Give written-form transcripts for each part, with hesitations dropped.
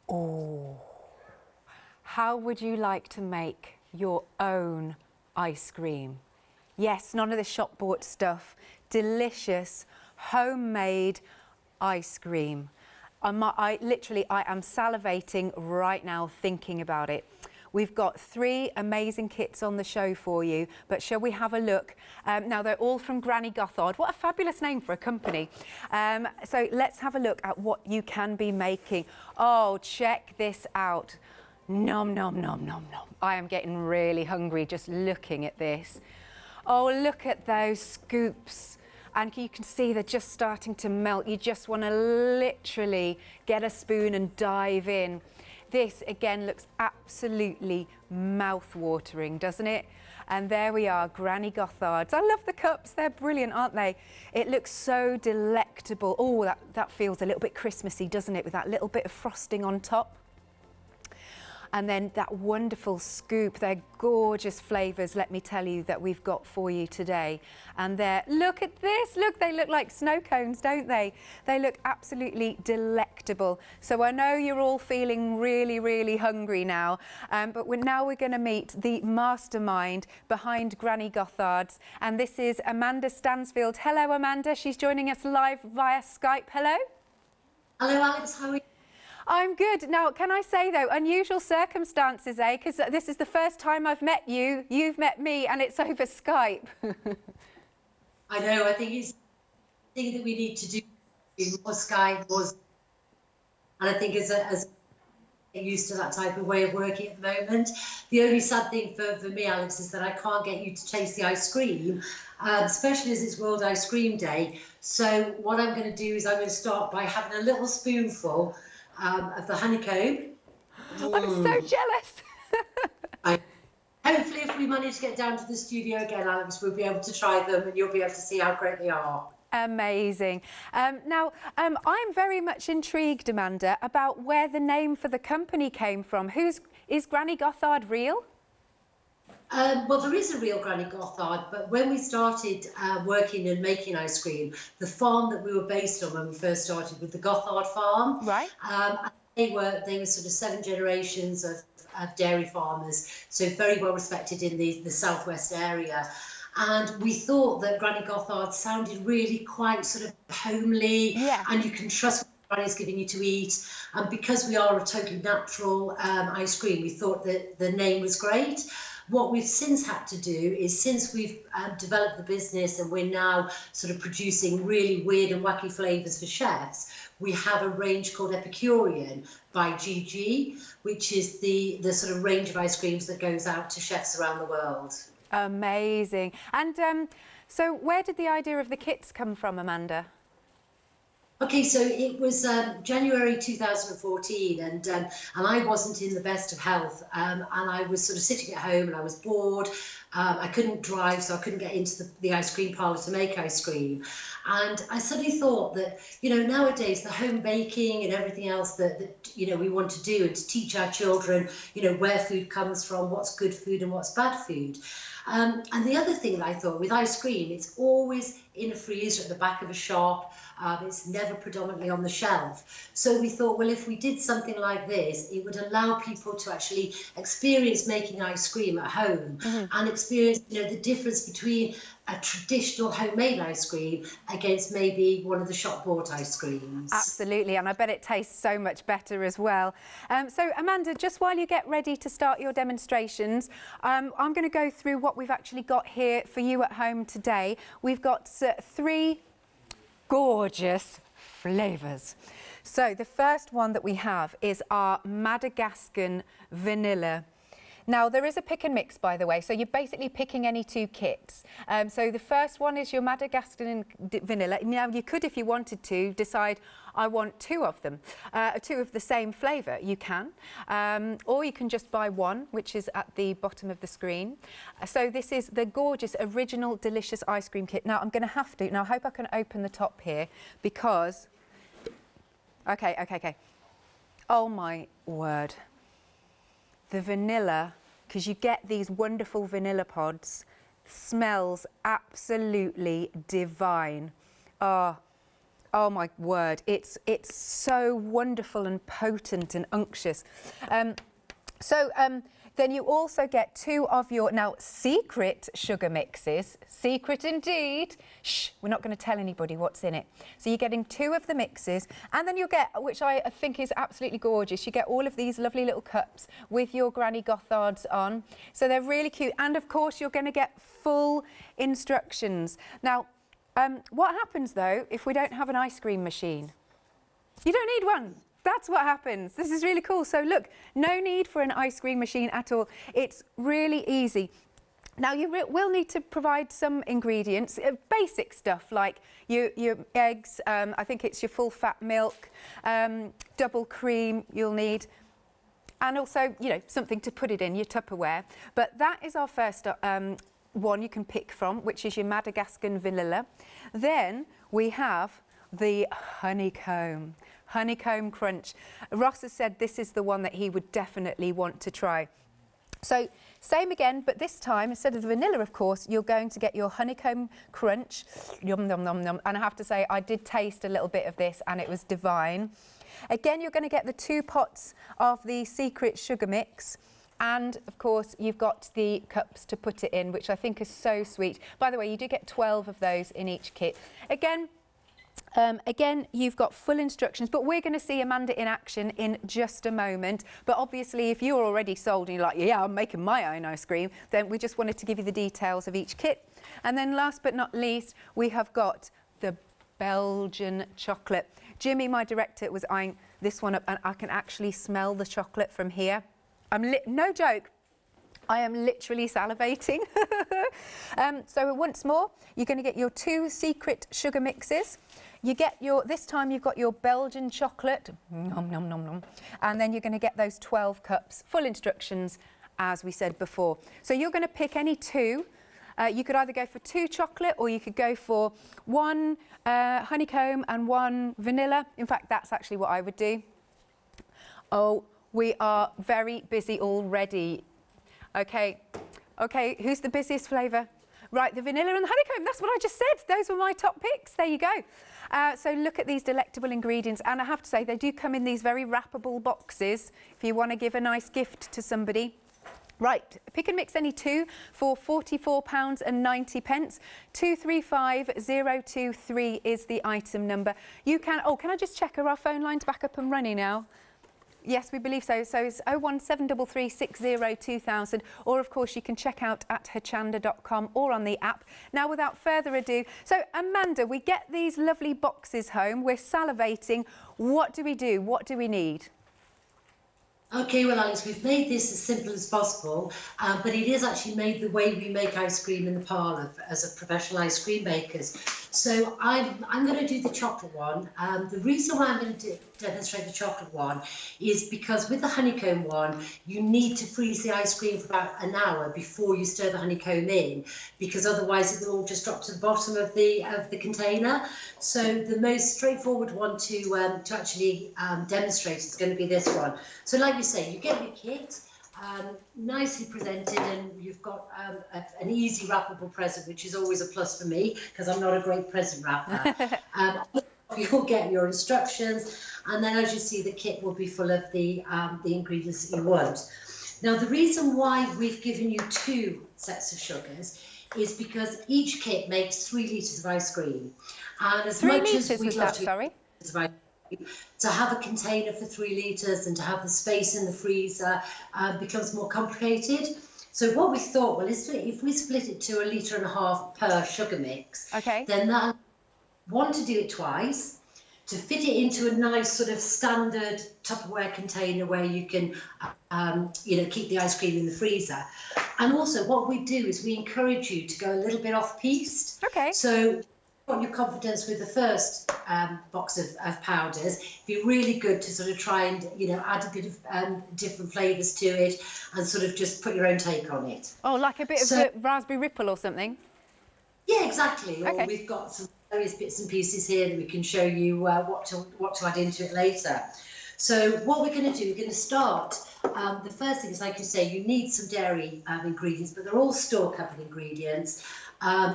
Oh, how would you like to make your own ice cream? Yes, none of the shop bought stuff. Delicious, homemade ice cream. I am salivating right now thinking about it. We've got 3 amazing kits on the show for you, but shall we have a look? Now, they're all from Granny Gothard. What a fabulous name for a company. So let's have a look at what you can be making. Oh, check this out. Nom, nom, nom, nom, nom. I am getting really hungry just looking at this. Oh, look at those scoops. And you can see they're just starting to melt. You just want to literally get a spoon and dive in. This, again, looks absolutely mouth-watering, doesn't it? And there we are, Granny Gothards. I love the cups. They're brilliant, aren't they? It looks so delectable. Oh, that feels a little bit Christmassy, doesn't it, with that little bit of frosting on top? And then that wonderful scoop. They're gorgeous flavours, let me tell you, that we've got for you today. And look at this, look, they look like snow cones, don't they? They look absolutely delectable. So I know you're all feeling really, really hungry now, but we're going to meet the mastermind behind Granny Gothards. And this is Amanda Stansfield. Hello, Amanda. She's joining us live via Skype. Hello. Hello, Alex. How are you? I'm good. Now, can I say, though, unusual circumstances, eh? Because this is the first time I've met you, you've met me, and it's over Skype. I know. I think it's the thing that we need to do more Skype, and I think as get used to that type of way of working at the moment. The only sad thing for me, Alex, is that I can't get you to taste the ice cream, especially as it's World Ice Cream Day. So what I'm going to do is I'm going to start by having a little spoonful of the honeycomb. I'm so jealous. Hopefully, if we manage to get down to the studio again, Alex, we'll be able to try them and you'll be able to see how great they are. Amazing. Now, I'm very much intrigued, Amanda, about where the name for the company came from. Is Granny Gothard real? Well, there is a real Granny Gothard, but when we started working and making ice cream, the farm that we were based on when we first started was the Gothard farm. Right. They were sort of 7 generations of dairy farmers, so very well respected in the southwest area. And we thought that Granny Gothard sounded really quite sort of homely, yeah, and you can trust what Granny's giving you to eat. And because we are a totally natural ice cream, we thought that the name was great. What we've since had to do is, since we've developed the business and we're now sort of producing really weird and wacky flavours for chefs, we have a range called Epicurean by GG, which is the sort of range of ice creams that goes out to chefs around the world. Amazing. And so where did the idea of the kits come from, Amanda? Okay, so it was January 2014, and I wasn't in the best of health, and I was sort of sitting at home and I was bored. I couldn't drive, so I couldn't get into the ice cream parlour to make ice cream. And I suddenly thought that, you know, nowadays the home baking and everything else that you know, we want to do, and to teach our children, you know, where food comes from, what's good food and what's bad food. And the other thing that I thought with ice cream, it's always in a freezer at the back of a shop. It's never predominantly on the shelf. So we thought, well, if we did something like this, it would allow people to actually experience making ice cream at home, and experience, you know, the difference between a traditional homemade ice cream against maybe one of the shop-bought ice creams. Absolutely, and I bet it tastes so much better as well. So, Amanda, just while you get ready to start your demonstrations, I'm going to go through what we've actually got here for you at home today. We've got 3 gorgeous flavours. So the first one that we have is our Madagascan Vanilla. Now, there is a pick and mix, by the way, so you're basically picking any 2 kits. So the first one is your Madagascan Vanilla. Now, you could, if you wanted to, decide, I want 2 of them, 2 of the same flavour. You can. Or you can just buy 1, which is at the bottom of the screen. So this is the gorgeous, original, delicious ice cream kit. Now, I'm going to have to, now I hope I can open the top here, because, okay. Oh my word. The vanilla, because you get these wonderful vanilla pods, smells absolutely divine. Oh oh my word, it's so wonderful and potent and unctuous. Then you also get 2 of your now secret sugar mixes. Secret indeed. Shh, we're not going to tell anybody what's in it. So you're getting 2 of the mixes, and then you'll get, which I think is absolutely gorgeous, you get all of these lovely little cups with your Granny Gothards on. So they're really cute. And of course, you're going to get full instructions. Now, what happens though if we don't have an ice cream machine? You don't need one. That's what happens. This is really cool. So look, no need for an ice cream machine at all. It's really easy. Now you will need to provide some ingredients, basic stuff like your eggs, I think it's your full fat milk, double cream you'll need, and also, you know, something to put it in, your Tupperware. But that is our first one you can pick from, which is your Madagascan Vanilla. Then we have the Honeycomb Crunch. Ross has said this is the one that he would definitely want to try. So same again, but this time, instead of the vanilla, of course, you're going to get your Honeycomb Crunch. Yum, yum, yum, yum. And I have to say, I did taste a little bit of this and it was divine. Again, you're going to get the 2 pots of the secret sugar mix. And of course, you've got the cups to put it in, which I think is so sweet. By the way, you do get 12 of those in each kit. Again, you've got full instructions, but we're going to see Amanda in action in just a moment. But obviously, if you're already sold and you're like, yeah, I'm making my own ice cream, then we just wanted to give you the details of each kit. And then last but not least, we have got the Belgian chocolate. Jimmy, my director, was eyeing this one up, and I can actually smell the chocolate from here. No joke. I am literally salivating. So once more, you're going to get your 2 secret sugar mixes. You get this time you've got your Belgian chocolate, nom, nom, nom, nom. And then you're going to get those 12 cups, full instructions, as we said before. So you're going to pick any 2. You could either go for 2 chocolate, or you could go for 1 honeycomb and 1 vanilla. In fact, that's actually what I would do. Oh, we are very busy already. Okay, who's the busiest flavour? Right, the vanilla and the honeycomb, that's what I just said. Those were my top picks, there you go. So look at these delectable ingredients, and I have to say they do come in these very wrappable boxes if you want to give a nice gift to somebody. Right, pick and mix any 2 for £44.90. 235023 is the item number. You can, can I just check, are our phone lines back up and running now? Yes, we believe so. So it's 01733602000, or of course you can check out at hochanda.com or on the app. Now, without further ado, so Amanda, we get these lovely boxes home. We're salivating. What do we do? What do we need? Okay, well, Alex, we've made this as simple as possible, but it is actually made the way we make ice cream in the parlour as a professional ice cream makers. So I'm going to do the chocolate one. The reason why I'm going to demonstrate the chocolate one is because with the honeycomb one, you need to freeze the ice cream for about an hour before you stir the honeycomb in, because otherwise it will all just drop to the bottom of the container. So the most straightforward one to actually demonstrate is going to be this one. So like you say, you get your kit. Nicely presented, and you've got an easy wrappable present, which is always a plus for me because I'm not a great present wrapper. You'll get your instructions, and then as you see, the kit will be full of the ingredients that you want. Now, the reason why we've given you 2 sets of sugars is because each kit makes 3 litres of ice cream, and as 3 much litres as we was love that, sorry? To have a container for 3 litres and to have the space in the freezer becomes more complicated. So what we thought, well, is if we split it to 1.5 litres per sugar mix, then that one to do it twice, to fit it into a nice sort of standard Tupperware container where you can, keep the ice cream in the freezer. And also what we do is we encourage you to go a little bit off-piste. Okay. So on your confidence with the first box of powders, it'd be really good to sort of try and add a bit of different flavours to it and sort of just put your own take on it. Oh, like a bit of raspberry ripple or something? Yeah, exactly. Okay. Or we've got some various bits and pieces here that we can show you what to add into it later. So what we're going to do, we're going to start. The first thing is, like you say, you need some dairy ingredients, but they're all store-covered ingredients.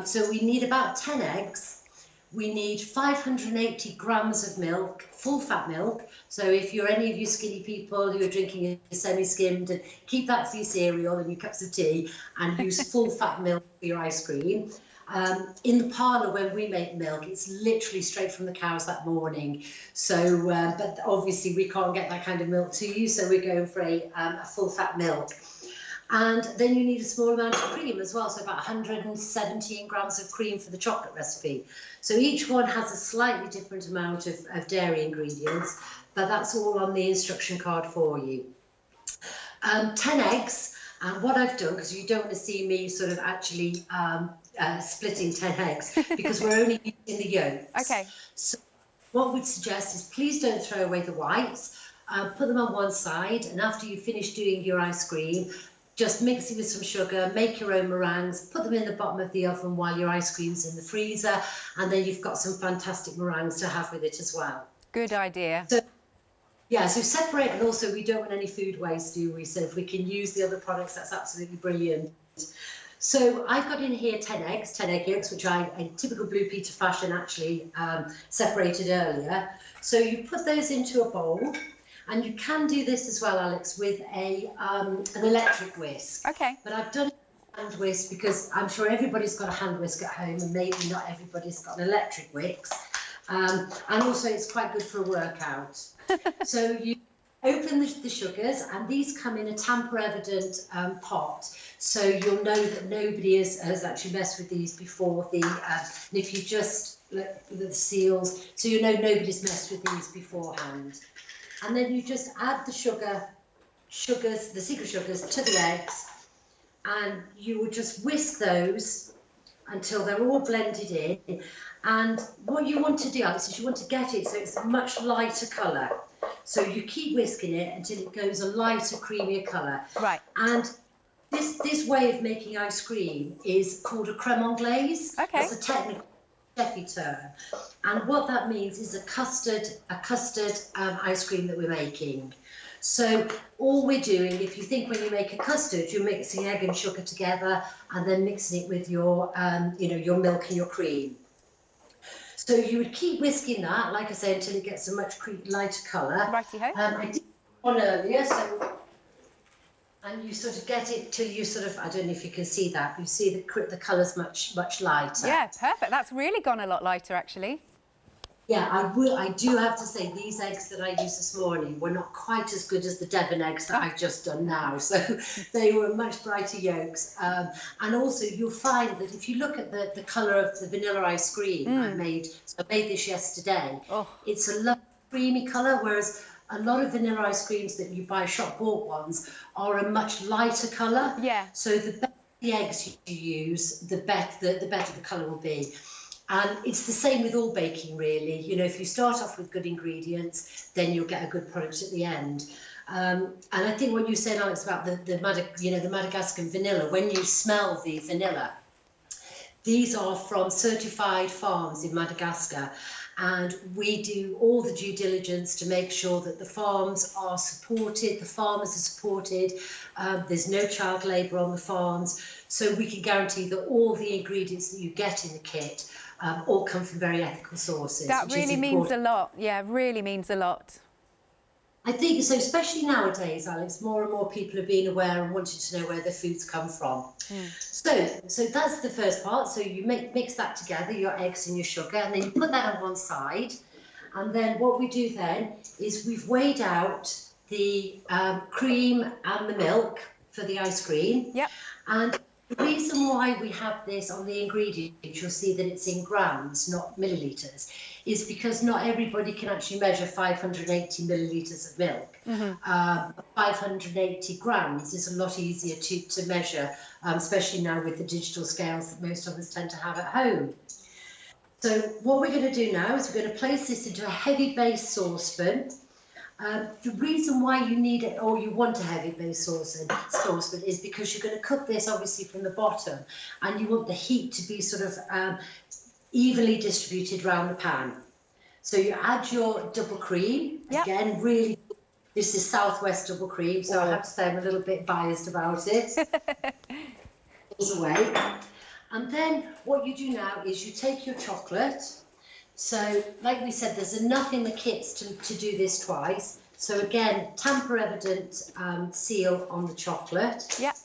So we need about 10 eggs. We need 580 grams of milk, full fat milk. So if you're any of you skinny people who are drinking a semi-skimmed, and keep that for your cereal and your cups of tea, and use full fat milk for your ice cream. In the parlour, when we make milk, it's literally straight from the cows that morning. So, but obviously we can't get that kind of milk to you, so we're going for a full fat milk. And then you need a small amount of cream as well, so about 117 grams of cream for the chocolate recipe. So each one has a slightly different amount of dairy ingredients, but that's all on the instruction card for you. 10 eggs, and what I've done, because you don't want to see me sort of actually splitting 10 eggs, because we're only using the yolks. Okay. So what we'd suggest is please don't throw away the whites, put them on one side, and after you finish doing your ice cream, just mix it with some sugar, make your own meringues, put them in the bottom of the oven while your ice cream's in the freezer, and then you've got some fantastic meringues to have with it as well. Good idea. So, yeah, so separate, and also we don't want any food waste, do we? So if we can use the other products, that's absolutely brilliant. So I've got in here 10 eggs, 10 egg yolks, which I, in typical Blue Peter fashion, actually separated earlier. So you put those into a bowl. And you can do this as well, Alex, with an electric whisk. Okay. But I've done it with a hand whisk because I'm sure everybody's got a hand whisk at home, and maybe not everybody's got an electric whisk. And also it's quite good for a workout. So you open the sugars, and these come in a tamper-evident pot. So you'll know that nobody has actually messed with these before. And if you just look at the seals, so you know nobody's messed with these beforehand. And then you just add the the secret sugars to the eggs, and you will just whisk those until they're all blended in. And what you want to do, Alex, is you want to get it so it's a much lighter colour. So you keep whisking it until it goes a lighter, creamier colour. Right. And this way of making ice cream is called a creme anglaise. Okay. That's a technical chefy term, and what that means is a custard ice cream that we're making. So all we're doing, if you think when you make a custard, you're mixing egg and sugar together and then mixing it with your your milk and your cream. So you would keep whisking that, like I say, until it gets a much lighter colour. Righty-ho. I did one earlier, so. And you sort of get it till you sort of, I don't know if you can see that, you see the colour's much lighter. Yeah, perfect. That's really gone a lot lighter, actually. Yeah, I do have to say, these eggs that I used this morning were not quite as good as the Devon eggs that I've just done now. So they were much brighter yolks. And also you'll find that if you look at the colour of the vanilla ice cream I made this yesterday, it's a lovely creamy colour, whereas a lot of vanilla ice creams that you buy shop bought ones are a much lighter colour. Yeah. So the better the eggs you use, the better the colour will be. And it's the same with all baking, really. You know, if you start off with good ingredients, then you'll get a good product at the end. And I think what you said, Alex, about the Madagascan vanilla, when you smell the vanilla, these are from certified farms in Madagascar. And we do all the due diligence to make sure that the farms are supported, the farmers are supported, there's no child labour on the farms, so we can guarantee that all the ingredients that you get in the kit all come from very ethical sources. That really means a lot. Yeah, really means a lot. I think so, especially nowadays, Alex, more and more people are being aware and wanting to know where their foods come from. So that's the first part. So you mix that together, your eggs and your sugar, and then you put that on one side. And then what we do then is we've weighed out the cream and the milk for the ice cream. Yep. And the reason why we have this on the ingredients, you'll see that it's in grams, not millilitres, is because not everybody can actually measure 580 millilitres of milk. 580 grams is a lot easier to measure, especially now with the digital scales that most of us tend to have at home. So what we're going to do now is we're going to place this into a heavy base saucepan. The reason why you need it, or you want a heavy base saucepan, is because you're going to cook this obviously from the bottom, and you want the heat to be sort of evenly distributed around the pan. So you add your double cream. Yep. Again, really, this is Southwest double cream, so I have to say I'm a little bit biased about it. Away. And then what you do now is you take your chocolate So, like we said, there's enough in the kits to do this twice. So again, tamper evident seal on the chocolate. Yep.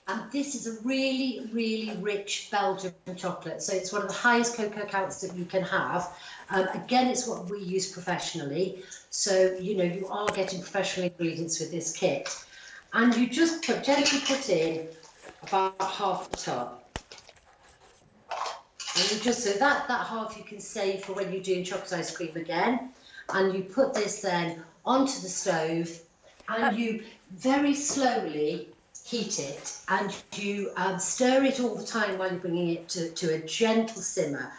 And this is a really, really rich Belgian chocolate. So it's one of the highest cocoa counts that you can have. Again, it's what we use professionally. So, you know, you are getting professional ingredients with this kit. And you just gently put in about half the tub. And you just, so that half you can save for when you're doing chocolate ice cream again. And you put this then onto the stove and you very slowly heat it, and you stir it all the time while you're bringing it to a gentle simmer.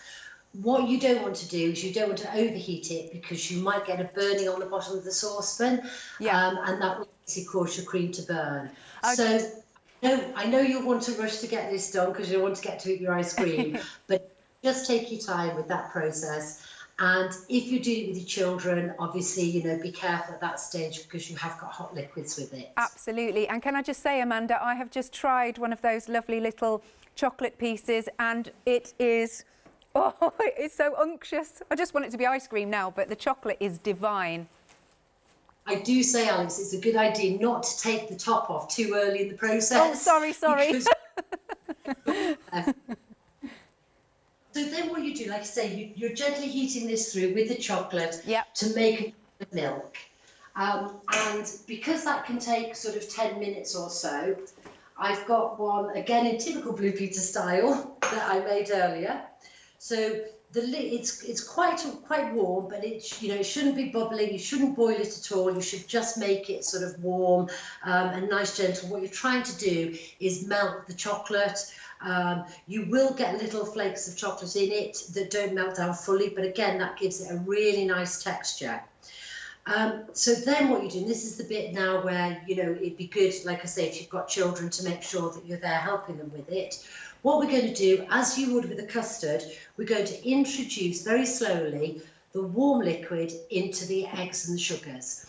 What you don't want to do is you don't want to overheat it, because you might get a burning on the bottom of the saucepan, and that will actually cause your cream to burn. So I know you'll want to rush to get this done because you want to get to eat your ice cream, but just take your time with that process. And if you do it with your children, obviously, you know, be careful at that stage, because you have got hot liquids with it. Absolutely. And can I just say, Amanda, I have just tried one of those lovely little chocolate pieces, and it is, oh, it is so unctuous. I just want it to be ice cream now, but the chocolate is divine. I do say, Alex, it's a good idea not to take the top off too early in the process. Oh, sorry. So then what you do, like I say, you're gently heating this through with the chocolate to make the milk. And because that can take sort of 10 minutes or so, I've got one, again, in typical Blue Peter style that I made earlier. So the it's quite warm, but it, you know, it shouldn't be bubbling. You shouldn't boil it at all. You should just make it sort of warm and nice, gentle. What you're trying to do is melt the chocolate. You will get little flakes of chocolate in it that don't melt down fully, but again, that gives it a really nice texture. So then what you do, and this is the bit now where, you know, it'd be good, like I say, if you've got children, to make sure that you're there helping them with it. What we're going to do, as you would with the custard, we're going to introduce very slowly the warm liquid into the eggs and the sugars.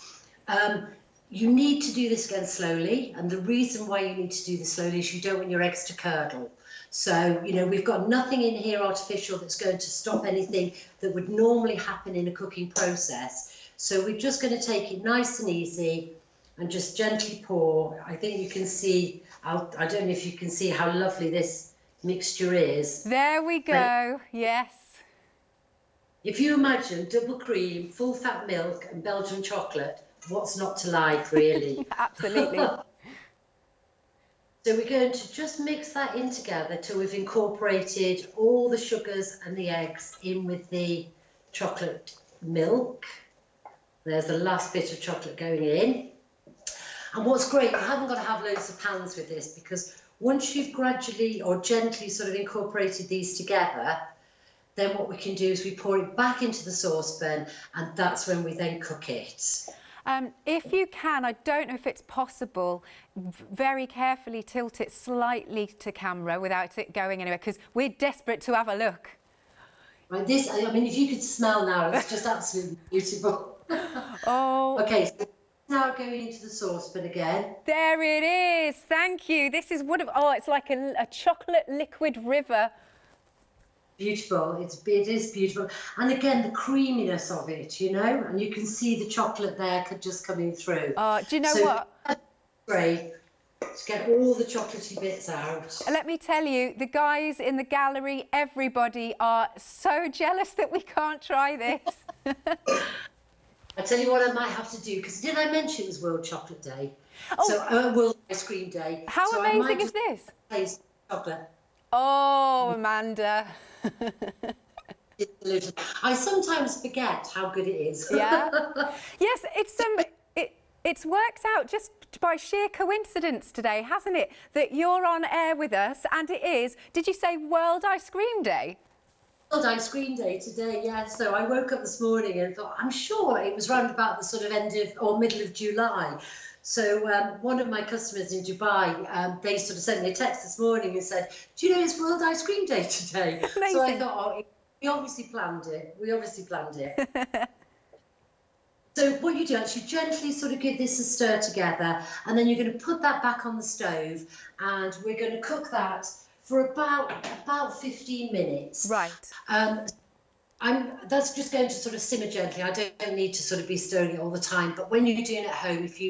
You need to do this again slowly, and the reason why you need to do this slowly is you don't want your eggs to curdle. So, you know, we've got nothing in here artificial that's going to stop anything that would normally happen in a cooking process. So we're just going to take it nice and easy and just gently pour. I think you can see, I don't know if you can see how lovely this mixture is. There we go, yes. If you imagine double cream, full fat milk and Belgian chocolate, what's not to like, really? Absolutely. So we're going to just mix that in together till we've incorporated all the sugars and the eggs in with the chocolate milk. There's the last bit of chocolate going in. And what's great, you haven't got to have loads of pans with this, because once you've gradually or gently sort of incorporated these together, then what we can do is we pour it back into the saucepan, and that's when we then cook it. If you can, I don't know if it's possible, very carefully tilt it slightly to camera without it going anywhere, because we're desperate to have a look. Right, this, I mean, if you could smell now, it's just absolutely beautiful. Oh. Okay, so now going into the saucepan again. There it is. Thank you. This is one of, oh, it's like a chocolate liquid river. Beautiful. It is beautiful. And again, the creaminess of it, you know, and you can see the chocolate there just coming through. Do you know what? Great. To get all the chocolatey bits out. Let me tell you, the guys in the gallery, everybody are so jealous that we can't try this. I tell you what I might have to do, because did I mention it was World Chocolate Day? Oh. So World Ice Cream Day. How so amazing is this? Taste chocolate. Oh, Amanda. I sometimes forget how good it is. Yeah. Yes, it's worked out just by sheer coincidence today, hasn't it, that you're on air with us, and it is, did you say World Ice Cream Day? World Ice Cream Day today, yeah. So I woke up this morning and thought, I'm sure it was round about the sort of end of or middle of July. So one of my customers in Dubai, they sort of sent me a text this morning and said, do you know it's World Ice Cream Day today? Amazing. So I thought, oh, we obviously planned it. So what you do, actually gently sort of give this a stir together, and then you're going to put that back on the stove, and we're going to cook that for about 15 minutes. Right. That's just going to sort of simmer gently. I don't need to sort of be stirring it all the time. But when you're doing it at home, if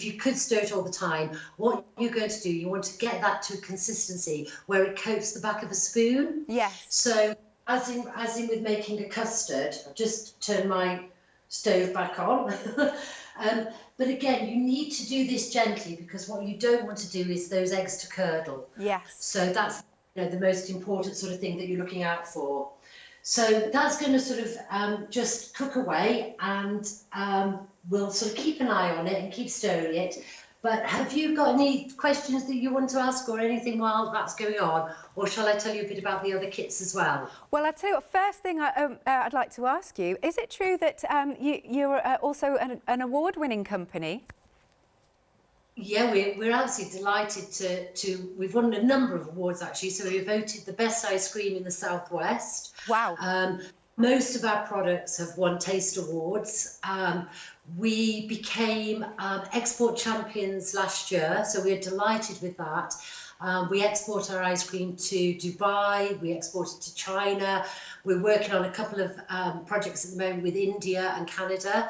you could stir it all the time, what you're going to do, you want to get that to a consistency where it coats the back of a spoon. Yes. So as in with making a custard, I've just turn my stove back on. But again, you need to do this gently because what you don't want to do is those eggs to curdle. Yes. So that's the most important sort of thing that you're looking out for. So that's going to sort of just cook away, and we'll sort of keep an eye on it and keep stirring it. But have you got any questions that you want to ask or anything while that's going on? Or shall I tell you a bit about the other kits as well? Well, I'll tell you what, first thing I'd like to ask you, is it true that you're also an award-winning company? Yeah, we're absolutely delighted to we've won a number of awards actually. So we were voted the best ice cream in the Southwest. Wow. Most of our products have won taste awards. We became export champions last year, so we're delighted with that. We export our ice cream to Dubai, we export it to China. We're working on a couple of projects at the moment with India and Canada.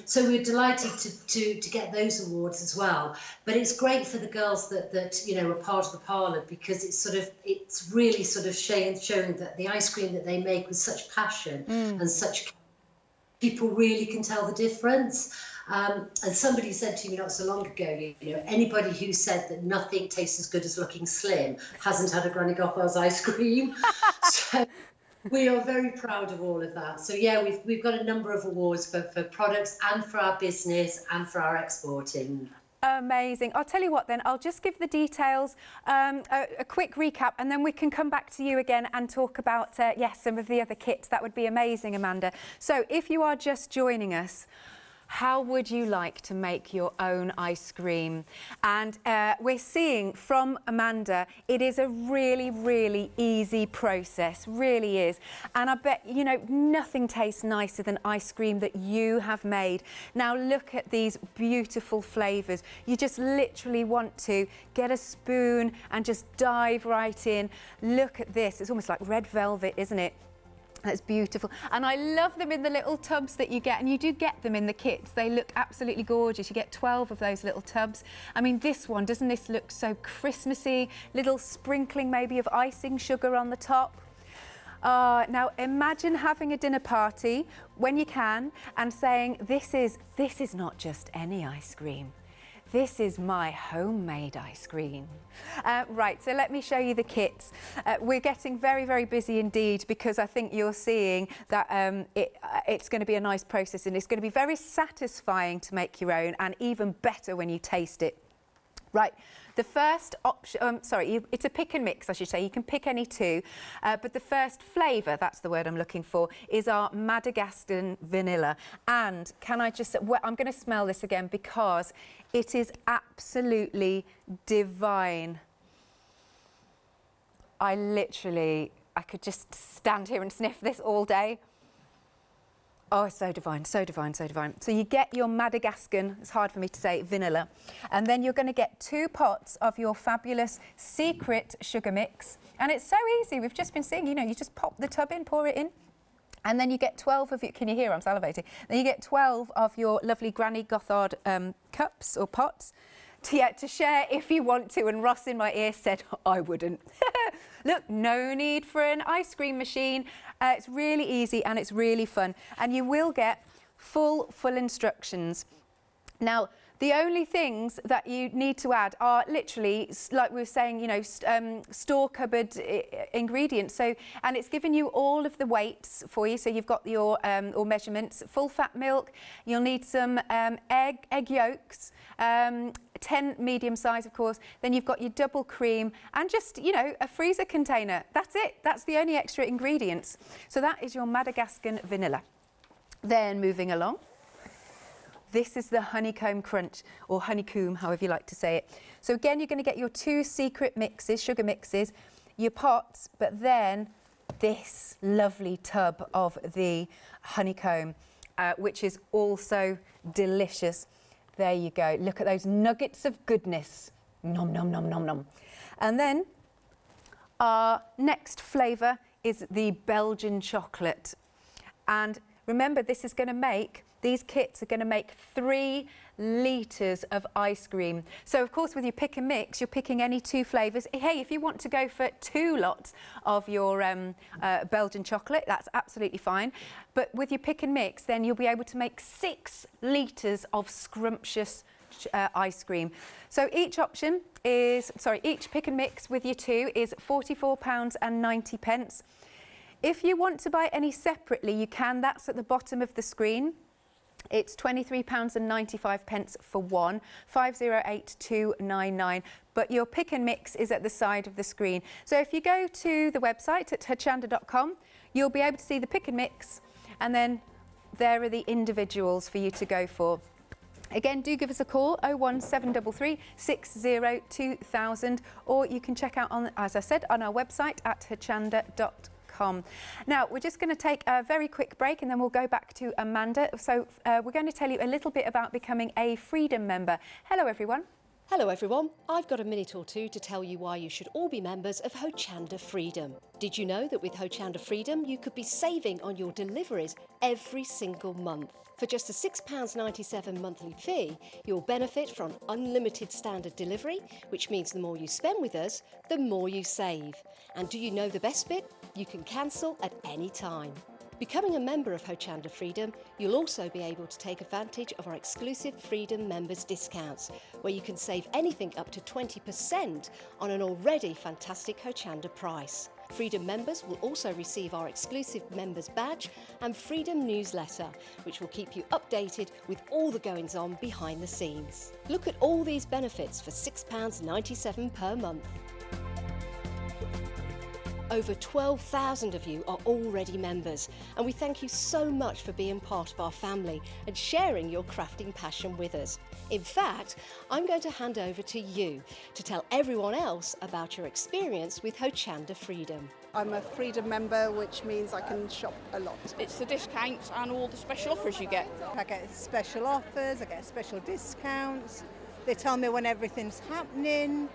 So we're delighted to get those awards as well. But it's great for the girls that are part of the parlour, because it's really sort of showing that the ice cream that they make with such passion and such, people really can tell the difference. And somebody said to me not so long ago, anybody who said that nothing tastes as good as looking slim hasn't had a Granny Gothards ice cream. So we are very proud of all of that. So yeah, we've got a number of awards for products and for our business and for our exporting. Amazing. I'll tell you what then, I'll just give the details, a quick recap, and then we can come back to you again and talk about, yes, some of the other kits. That would be amazing, Amanda. So if you are just joining us, how would you like to make your own ice cream? And we're seeing from Amanda, it is a really, really easy process, really is. And I bet, nothing tastes nicer than ice cream that you have made. Now look at these beautiful flavours. You just literally want to get a spoon and just dive right in. Look at this, it's almost like red velvet, isn't it? That's beautiful. And I love them in the little tubs that you get, and you do get them in the kits. They look absolutely gorgeous. You get 12 of those little tubs. I mean, this one, doesn't this look so Christmassy? Little sprinkling maybe of icing sugar on the top. Now imagine having a dinner party when you can and saying, this is not just any ice cream. This is my homemade ice cream. Right, so let me show you the kits. We're getting very, very busy indeed, because I think you're seeing that it's going to be a nice process, and it's going to be very satisfying to make your own, and even better when you taste it. Right, the first option, it's a pick and mix, I should say. You can pick any two, but the first flavour, that's the word I'm looking for, is our Madagascan Vanilla. And can I just say, I'm going to smell this again because it is absolutely divine. I could just stand here and sniff this all day. Oh, it's so divine, so divine, so divine. So you get your Madagascan, it's hard for me to say, vanilla, and then you're going to get 2 pots of your fabulous secret sugar mix. And it's so easy. We've just been seeing, you just pop the tub in, pour it in, and then you get 12 of your, can you hear I'm salivating? Then you get 12 of your lovely Granny Gothard cups or pots to share if you want to. And Ross in my ear said, I wouldn't. Look, no need for an ice cream machine. It's really easy and it's really fun. And you will get full instructions. Now, the only things that you need to add are literally, like we were saying, store cupboard ingredients. So, and it's given you all of the weights for you. So you've got your or measurements, full fat milk. You'll need some egg yolks, 10 medium size, of course. Then you've got your double cream and just, a freezer container. That's it. That's the only extra ingredients. So that is your Madagascan Vanilla. Then moving along. This is the Honeycomb Crunch, or Honeycomb, however you like to say it. So again, you're going to get your 2 secret mixes, sugar mixes, your pots, but then this lovely tub of the honeycomb, which is also delicious. There you go. Look at those nuggets of goodness. Nom, nom, nom, nom, nom. And then our next flavour is the Belgian chocolate. And remember, these kits are going to make 3 litres of ice cream. So of course with your pick and mix, you're picking any 2 flavours. Hey, if you want to go for 2 lots of your Belgian chocolate, that's absolutely fine. But with your pick and mix, then you'll be able to make 6 litres of scrumptious ice cream. So each pick and mix with your 2 is £44.90. If you want to buy any separately, you can. That's at the bottom of the screen. It's £23.95 for one, 508299. But your pick and mix is at the side of the screen. So if you go to the website at hochanda.com, you'll be able to see the pick and mix, and then there are the individuals for you to go for. Again, do give us a call, 01733 60 2000, or you can check out, as I said, on our website at hochanda.com. Now, we're just going to take a very quick break and then we'll go back to Amanda. So we're going to tell you a little bit about becoming a Freedom member. Hello, everyone. Hello everyone, I've got a minute or two to tell you why you should all be members of Hochanda Freedom. Did you know that with Hochanda Freedom you could be saving on your deliveries every single month? For just a £6.97 monthly fee, you'll benefit from unlimited standard delivery, which means the more you spend with us, the more you save. And do you know the best bit? You can cancel at any time. Becoming a member of Hochanda Freedom, you'll also be able to take advantage of our exclusive Freedom members discounts, where you can save anything up to 20% on an already fantastic Hochanda price. Freedom members will also receive our exclusive members badge and Freedom newsletter, which will keep you updated with all the goings on behind the scenes. Look at all these benefits for £6.97 per month. Over 12,000 of you are already members, and we thank you so much for being part of our family and sharing your crafting passion with us. In fact, I'm going to hand over to you to tell everyone else about your experience with Hochanda Freedom. I'm a Freedom member, which means I can shop a lot. It's the discounts and all the special offers you get. I get special offers, I get special discounts. They tell me when everything's happening.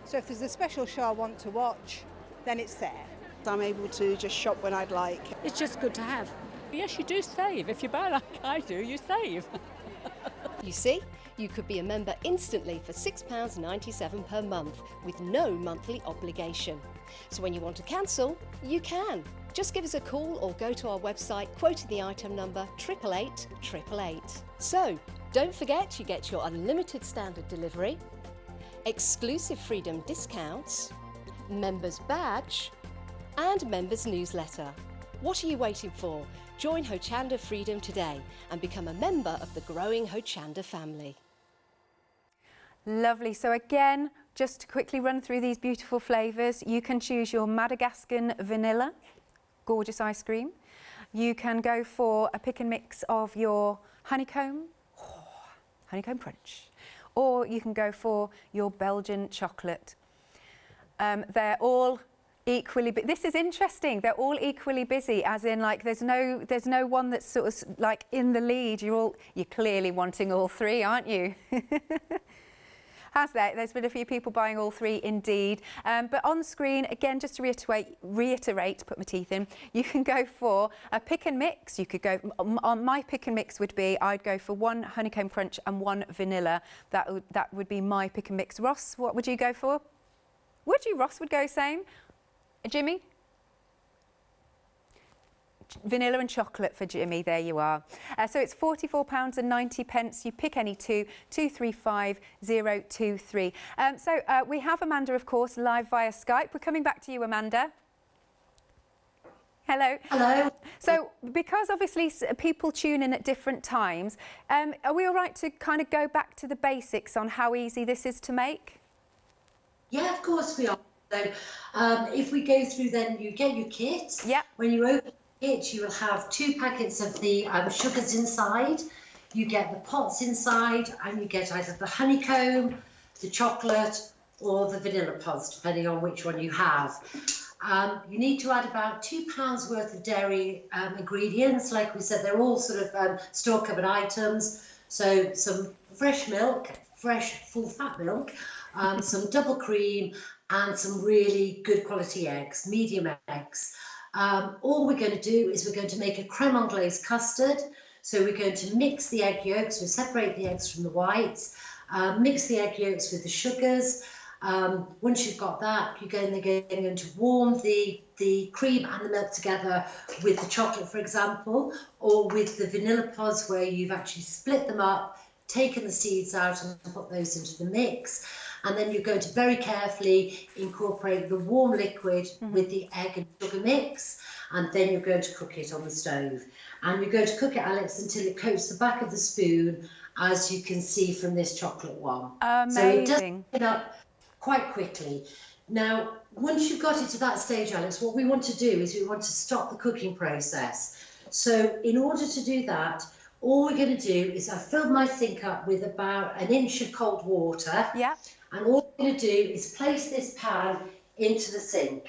So if there's a special show I want to watch, then it's there. I'm able to just shop when I'd like. It's just good to have. Yes, you do save. If you buy like I do, you save. You see, you could be a member instantly for £6.97 per month with no monthly obligation. So when you want to cancel, you can. Just give us a call or go to our website quoting the item number 888 So, don't forget you get your unlimited standard delivery, exclusive Freedom discounts, members badge and members newsletter. What are you waiting for? Join Hochanda Freedom today and become a member of the growing Hochanda family. Lovely. So again, just to quickly run through these beautiful flavours, you can choose your Madagascan Vanilla, gorgeous ice cream. You can go for a pick and mix of your Honeycomb Crunch, or you can go for your Belgian Chocolate. They're all equally, but this is interesting, they're all equally busy, as in like there's no one that's sort of like in the lead. You're clearly wanting all 3, aren't you? There's been a few people buying all 3 indeed. But on the screen, again, just to reiterate, put my teeth in, you can go for a pick and mix. You could go, on my pick and mix would be, I'd go for 1 Honeycomb Crunch and 1 Vanilla. That would be my pick and mix. Ross, what would you go for? Would you? Ross would go same. Jimmy? Vanilla and chocolate for Jimmy, there you are. So it's £44.90. You pick any 2, 235023. So we have Amanda, of course, live via Skype. We're coming back to you, Amanda. Hello. Hello. So because obviously people tune in at different times, are we all right to kind of go back to the basics on how easy this is to make? Yeah, of course we are. So if we go through, then you get your kit. Yeah. When you open the kit, you will have 2 packets of the sugars inside. You get the pots inside, and you get either the honeycomb, the chocolate, or the vanilla pods, depending on which one you have. You need to add about £2 worth of dairy ingredients. Like we said, they're all sort of store-covered items. So some fresh milk, fresh full-fat milk, some double cream, and some really good quality eggs, medium eggs. All we're going to do is we're going to make a creme anglaise custard. So we're going to mix the egg yolks, we separate the eggs from the whites, mix the egg yolks with the sugars. Once you've got that, you're going to warm the cream and the milk together with the chocolate, for example, or with the vanilla pods where you've actually split them up, taken the seeds out and put those into the mix. And then you're going to very carefully incorporate the warm liquid with the egg and sugar mix. And then you're going to cook it on the stove. And you're going to cook it, Alex, until it coats the back of the spoon, as you can see from this chocolate one. Amazing. So it does cook it up quite quickly. Now, once you've got it to that stage, Alex, what we want to do is we want to stop the cooking process. So in order to do that, all we're going to do is I've filled my sink up with about 1 inch of cold water. Yeah. And all we're going to do is place this pan into the sink.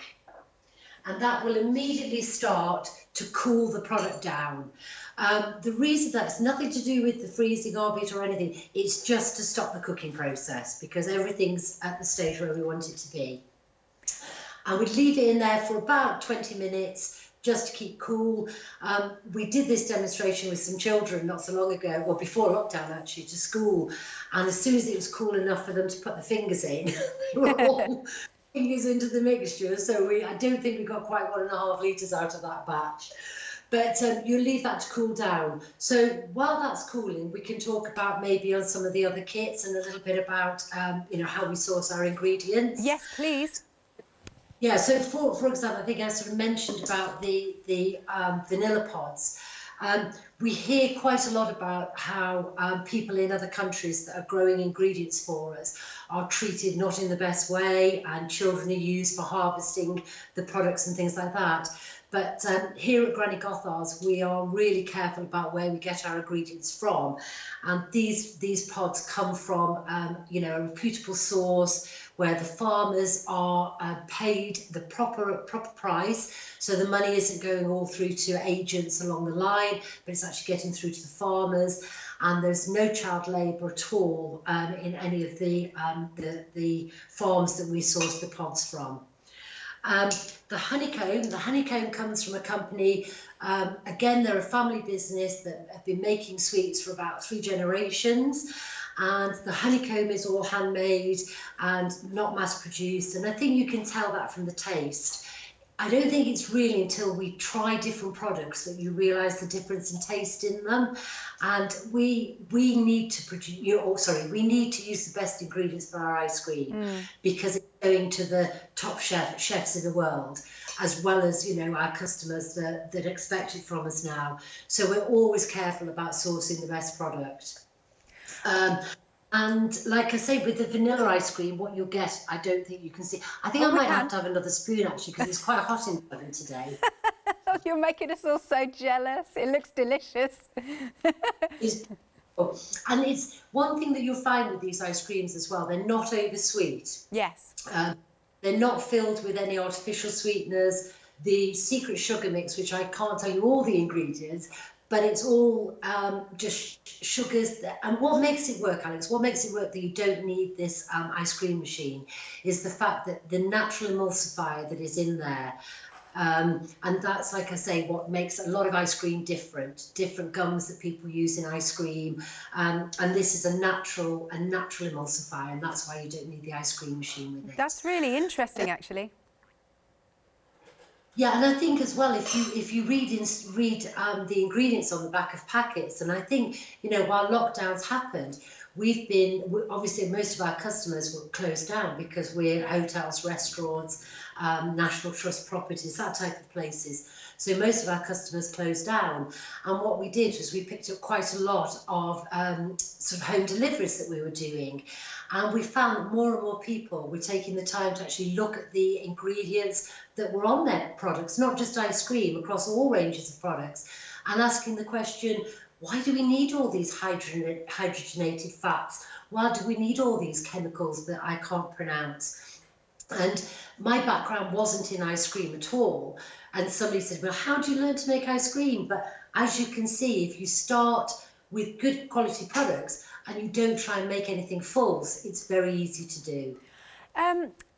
And that will immediately start to cool the product down. The reason that's nothing to do with the freezing of it or anything, it's just to stop the cooking process because everything's at the stage where we want it to be. And we'd leave it in there for about 20 minutes just to keep cool. We did this demonstration with some children not so long ago, or before lockdown actually, to school. And as soon as it was cool enough for them to put the fingers in, they were all fingers into the mixture. So I don't think we got quite 1.5 litres out of that batch. But you leave that to cool down. So while that's cooling, we can talk about maybe on some of the other kits and a little bit about how we source our ingredients. Yes, please. Yeah, so for example, I think I sort of mentioned about the vanilla pods. We hear quite a lot about how people in other countries that are growing ingredients for us are treated not in the best way, and children are used for harvesting the products and things like that. But here at Granny Gothards, we are really careful about where we get our ingredients from. And these pods come from, a reputable source where the farmers are paid the proper price. So the money isn't going all through to agents along the line, but it's actually getting through to the farmers. And there's no child labour at all in any of the farms that we source the pods from. The honeycomb comes from a company, again, they're a family business that have been making sweets for about 3 generations. And the honeycomb is all handmade and not mass produced. And I think you can tell that from the taste. I don't think it's really until we try different products that you realise the difference in taste in them. And we need to produce, we need to use the best ingredients for our ice cream because it's going to the top chefs in the world, as well as, our customers that expect it from us now. So we're always careful about sourcing the best product. And like I say, with the vanilla ice cream, what you'll get, I don't think you can see. I think I might have to have another spoon, actually, because it's quite hot in the oven today. You're making us all so jealous. It looks delicious. And it's one thing that you'll find with these ice creams as well, they're not over sweet. Yes. They're not filled with any artificial sweeteners. The secret sugar mix, which I can't tell you all the ingredients, but it's all just sugars. And what makes it work, Alex, what makes it work that you don't need this ice cream machine is the fact that the natural emulsifier that is in there. And that's, like I say, what makes a lot of ice cream different gums that people use in ice cream. And this is a natural emulsifier, and that's why you don't need the ice cream machine with it. That's really interesting, actually. Yeah, and I think as well, if you read the ingredients on the back of packets, and I think, while lockdowns happened, obviously most of our customers were closed down because we're hotels, restaurants, National Trust properties, that type of places. So most of our customers closed down. And what we did was we picked up quite a lot of sort of home deliveries that we were doing. And we found that more and more people were taking the time to actually look at the ingredients that were on their products, not just ice cream, across all ranges of products, and asking the question, why do we need all these hydrogenated fats? Why do we need all these chemicals that I can't pronounce? And my background wasn't in ice cream at all. And somebody said, well, how do you learn to make ice cream? But as you can see, if you start with good quality products and you don't try and make anything false, it's very easy to do.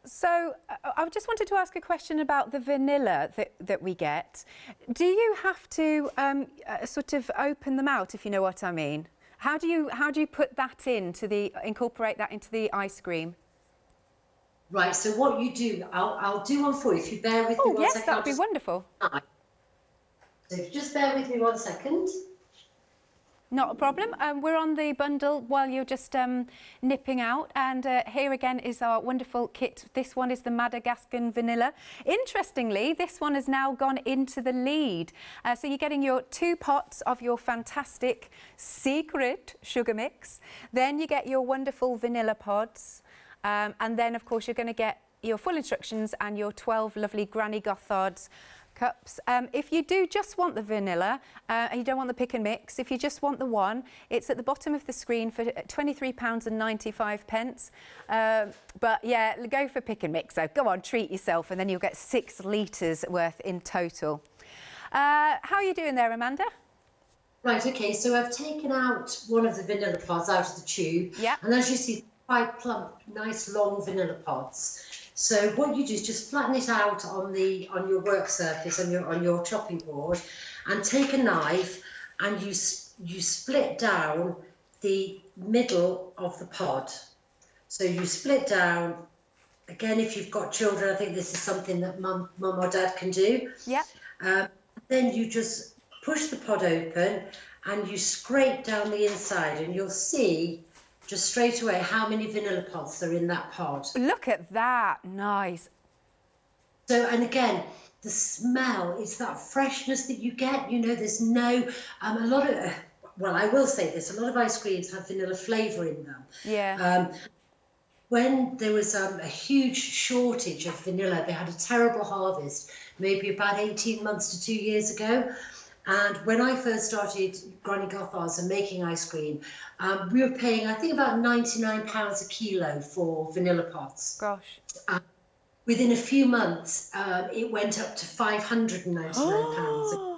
So I just wanted to ask a question about the vanilla that we get. Do you have to sort of open them out, if you know what I mean? How do you put that incorporate that into the ice cream? Right, so what you do, I'll do one for you, if you bear with me one yes, second. that would be wonderful. So if you just bear with me 1 second. Not a problem. We're on the bundle while you're just nipping out. And here again is our wonderful kit. This one is the Madagascan Vanilla. Interestingly, this one has now gone into the lead. So you're getting your 2 pots of your fantastic secret sugar mix. Then you get your wonderful vanilla pods. And then, of course, you're going to get your full instructions and your 12 lovely Granny Gothards cups. If you do just want the vanilla and you don't want the pick and mix, if you just want the one, it's at the bottom of the screen for £23.95. But yeah, go for pick and mix. So go on, treat yourself, and then you'll get 6 litres worth in total. How are you doing there, Amanda? Right, okay, so I've taken out one of the vanilla pods out of the tube. Yeah. And as you see, 5 plump, nice long vanilla pods. So what you do is just flatten it out on your work surface, on your chopping board, and take a knife and you split down the middle of the pod. So you split down. Again, if you've got children, I think this is something that mum or dad can do. Yeah. Then you just push the pod open and you scrape down the inside, and you'll see just straight away how many vanilla pods are in that pod. Look at that. Nice. So, and again, the smell is that freshness that you get. You know, there's no, a lot of, well, I will say this, a lot of ice creams have vanilla flavour in them. Yeah. When there was a huge shortage of vanilla, they had a terrible harvest, maybe about 18 months to 2 years ago. And when I first started Granny Gothards and making ice cream, we were paying, I think, about £99 a kilo for vanilla pods. Gosh. Within a few months, it went up to £599.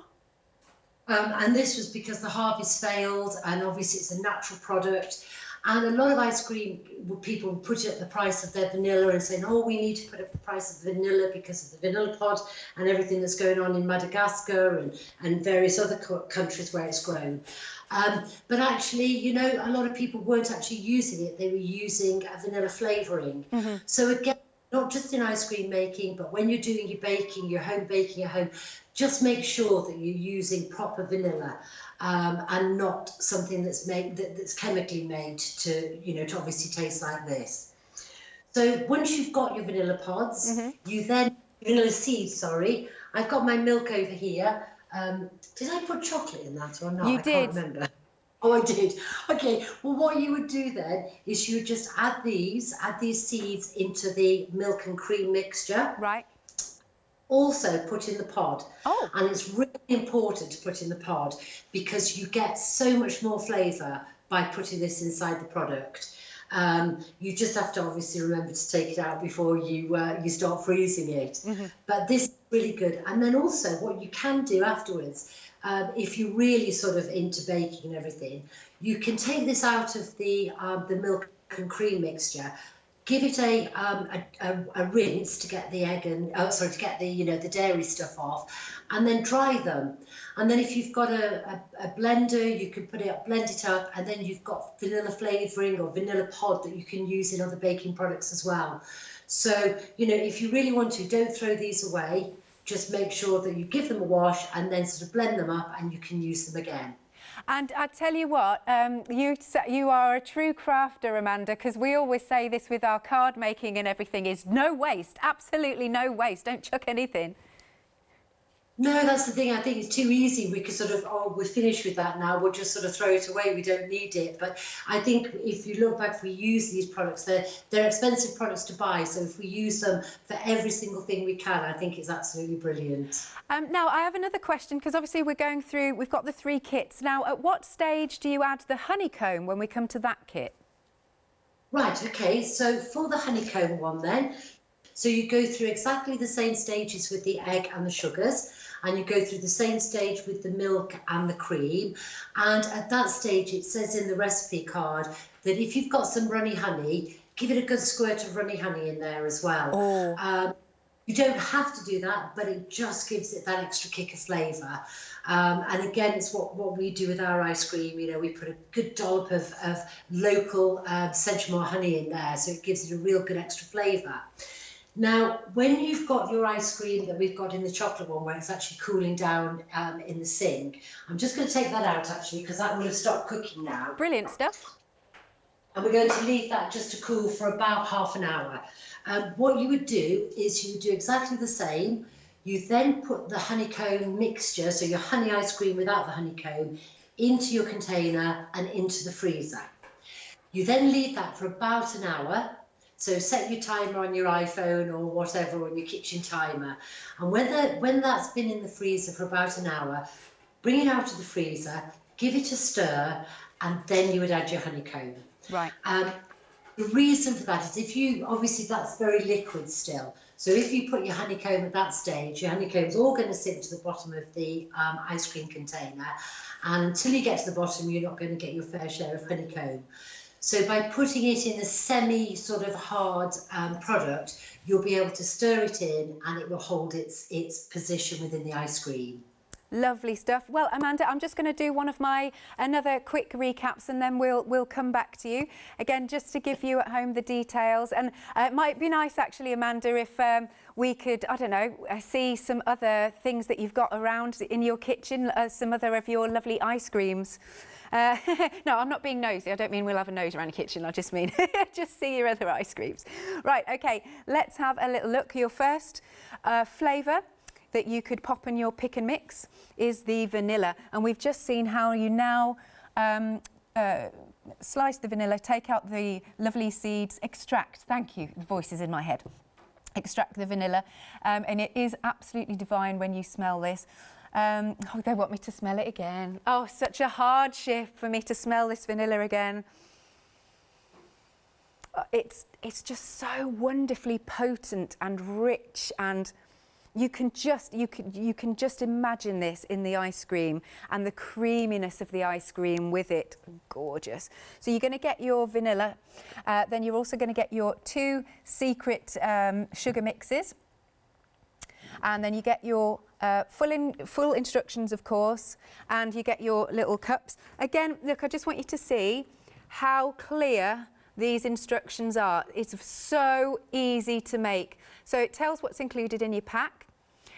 And this was because the harvest failed, and obviously it's a natural product. And a lot of ice cream people put it at the price of their vanilla and saying, oh, we need to put up the price of vanilla because of the vanilla pod and everything that's going on in Madagascar and various other countries where it's grown. But actually, you know, a lot of people weren't actually using it. They were using a vanilla flavouring. Mm-hmm. So again, not just in ice cream making, but when you're doing your baking, your home baking at home, just make sure that you're using proper vanilla. And not something that's that's chemically made to, you know, to obviously taste like this. So once you've got your vanilla pods, mm-hmm. Vanilla seeds, sorry. I've got my milk over here. Did I put chocolate in that or not? You did. I can't remember. Oh, I did. Okay. Well, what you would do then is you would just add these seeds into the milk and cream mixture. Right. Also put in the pod. Oh. And it's really important to put in the pod because you get so much more flavour by putting this inside the product. You just have to obviously remember to take it out before you start freezing it. Mm-hmm. But this is really good. And then also what you can do afterwards, if you're really sort of into baking and everything, you can take this out of the milk and cream mixture. Give it a rinse to get the egg and to get the dairy stuff off, and then dry them. And then if you've got a blender, you can blend it up, and then you've got vanilla flavouring or vanilla pod that you can use in other baking products as well. So, you know, if you really want to, don't throw these away. Just make sure that you give them a wash and then sort of blend them up, and you can use them again. And I tell you what, you are a true crafter, Amanda, because we always say this with our card making and everything is no waste, absolutely no waste. Don't chuck anything. No, that's the thing. I think it's too easy. We could sort of, oh, we're finished with that now. We'll just sort of throw it away. We don't need it. But I think if you look back, if we use these products, they're expensive products to buy. So if we use them for every single thing we can, I think it's absolutely brilliant. Now, I have another question, because obviously we've got the 3 kits. Now, at what stage do you add the honeycomb when we come to that kit? Right, OK. So for the honeycomb one then, so you go through exactly the same stages with the egg and the sugars, and you go through the same stage with the milk and the cream. And at that stage, it says in the recipe card that if you've got some runny honey, give it a good squirt of runny honey in there as well. Oh. You don't have to do that, but it just gives it that extra kick of flavour. And again, it's what we do with our ice cream. You know, we put a good dollop of local Central honey in there, so it gives it a real good extra flavour. Now, when you've got your ice cream that we've got in the chocolate one, where it's actually cooling down in the sink, I'm just going to take that out actually, because that will have stopped cooking now. Brilliant stuff. And we're going to leave that just to cool for about half an hour. What you would do is you would do exactly the same. You then put the honeycomb mixture, so your honey ice cream without the honeycomb, into your container and into the freezer. You then leave that for about an hour. So set your timer on your iPhone or whatever, on your kitchen timer. And when that's been in the freezer for about an hour, bring it out of the freezer, give it a stir, and then you would add your honeycomb. Right. The reason for that is obviously that's very liquid still. So if you put your honeycomb at that stage, your honeycomb's all going to sit to the bottom of the ice cream container. And until you get to the bottom, you're not going to get your fair share of honeycomb. So by putting it in a semi sort of hard product, you'll be able to stir it in and it will hold its position within the ice cream. Lovely stuff. Well, Amanda, I'm just going to do another quick recaps, and then we'll come back to you again, just to give you at home the details. And it might be nice actually, Amanda, if we could, I don't know, see some other things that you've got around in your kitchen, some other of your lovely ice creams. No, I'm not being nosy. I don't mean we'll have a nose around the kitchen. I just mean just see your other ice creams. Right, okay, let's have a little look. Your first flavour that you could pop in your pick and mix is the vanilla. And we've just seen how you now slice the vanilla, take out the lovely seeds, extract, thank you, the voice is in my head, extract the vanilla. And it is absolutely divine when you smell this. Oh, they want me to smell it again. Oh, such a hardship for me to smell this vanilla again. It's just so wonderfully potent and rich, and you can just imagine this in the ice cream and the creaminess of the ice cream with it. Gorgeous. So you're going to get your vanilla, then you're also going to get your 2 secret sugar mixes, and then you get your full instructions, of course, and you get your little cups. Again, look, I just want you to see how clear these instructions are. It's so easy to make. So it tells what's included in your pack,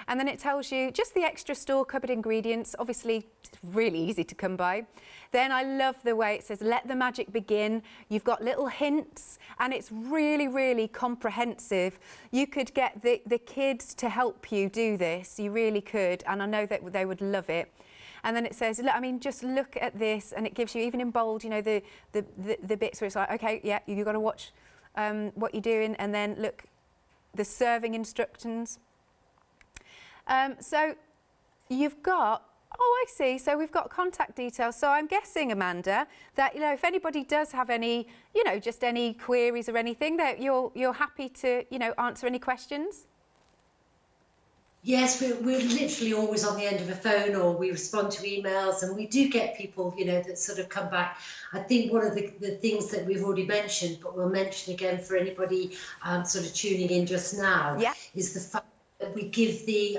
and then it tells you just the extra store cupboard ingredients. Obviously, it's really easy to come by. Then I love the way it says, let the magic begin. You've got little hints, and it's really, really comprehensive. You could get the kids to help you do this. You really could, and I know that they would love it. And then it says, I mean, just look at this, and it gives you, even in bold, you know, the bits where it's like, okay, yeah, you've got to watch what you're doing, and then look, the serving instructions. So you've got, oh, I see. So we've got contact details. So I'm guessing, Amanda, that, you know, if anybody does have any, you know, just any queries or anything, that you're happy to, you know, answer any questions. Yes, we're literally always on the end of a phone, or we respond to emails, and we do get people, you know, that sort of come back. I think one of the things that we've already mentioned, but we'll mention again for anybody sort of tuning in just now, yeah, is the fact that we give the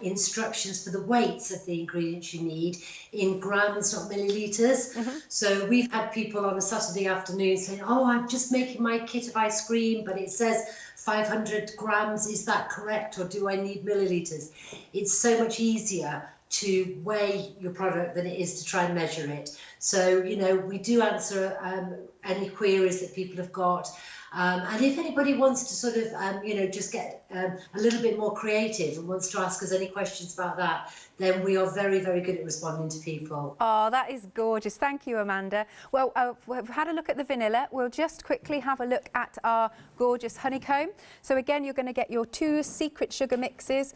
instructions for the weights of the ingredients you need in grams, not millilitres. Mm-hmm. So we've had people on a Saturday afternoon saying, oh, I'm just making my kit of ice cream, but it says 500 grams, is that correct, or do I need millilitres? It's so much easier to weigh your product than it is to try and measure it. So, you know, we do answer any queries that people have got. And if anybody wants to sort of, you know, just get a little bit more creative and wants to ask us any questions about that, then we are very, very good at responding to people. Oh, that is gorgeous. Thank you, Amanda. Well, we've had a look at the vanilla. We'll just quickly have a look at our gorgeous honeycomb. So again, you're going to get your 2 secret sugar mixes,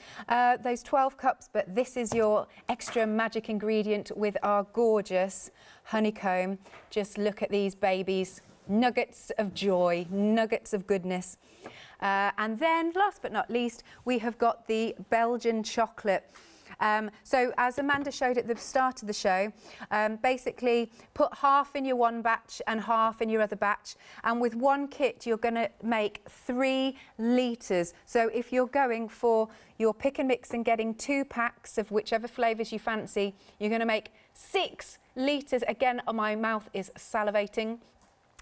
those 12 cups, but this is your extra magic ingredient with our gorgeous honeycomb. Just look at these babies. Nuggets of joy, nuggets of goodness. And then, last but not least, we have got the Belgian chocolate. So as Amanda showed at the start of the show, basically put half in your one batch and half in your other batch. And with one kit, you're going to make 3 litres. So if you're going for your pick and mix and getting 2 packs of whichever flavours you fancy, you're going to make 6 litres. Again, my mouth is salivating.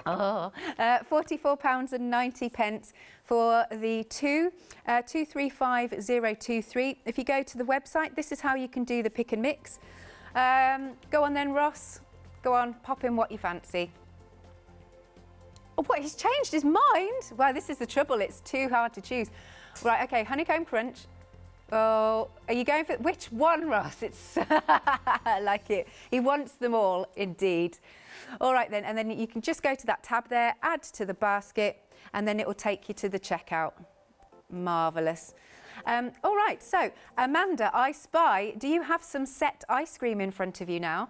Oh, £44.90 for the 235023. If you go to the website, this is how you can do the pick and mix. Go on then, Ross. Go on, pop in what you fancy. Oh, what, he's changed his mind? Well, this is the trouble. It's too hard to choose. Right, okay, Honeycomb Crunch. Oh, are you going for which one, Ross? It's I like it. He wants them all, indeed. All right then, and then you can just go to that tab there, add to the basket, and then it will take you to the checkout. Marvellous. All right, so Amanda, I spy, do you have some set ice cream in front of you now?